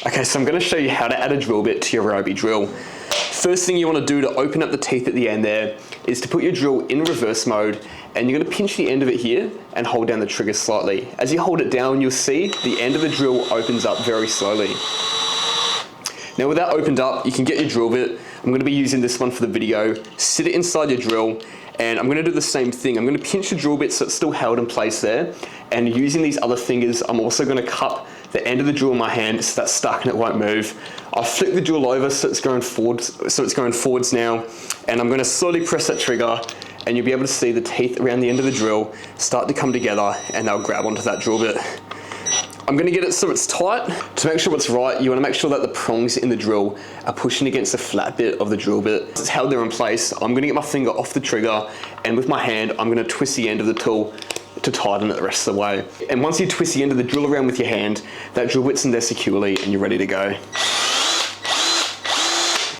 Okay, so I'm going to show you how to add a drill bit to your Ryobi drill. First thing you want to do to open up the teeth at the end there is to put your drill in reverse mode, and you're going to pinch the end of it here and hold down the trigger slightly. As you hold it down, you'll see the end of the drill opens up very slowly. Now with that opened up, you can get your drill bit. I'm going to be using this one for the video. Sit it inside your drill, and I'm going to do the same thing. I'm going to pinch the drill bit so it's still held in place there, and using these other fingers, I'm also going to cup the end of the drill in my hand so that's stuck and it won't move. I'll flip the drill over so it's going forwards now, and I'm going to slowly press that trigger, and you'll be able to see the teeth around the end of the drill start to come together and they'll grab onto that drill bit. I'm going to get it so it's tight. To make sure it's right, you want to make sure that the prongs in the drill are pushing against the flat bit of the drill bit. It's held there in place. I'm going to get my finger off the trigger, and with my hand, I'm going to twist the end of the tool to tighten it the rest of the way. And once you twist the end of the drill around with your hand, that drill bit's in there securely and you're ready to go.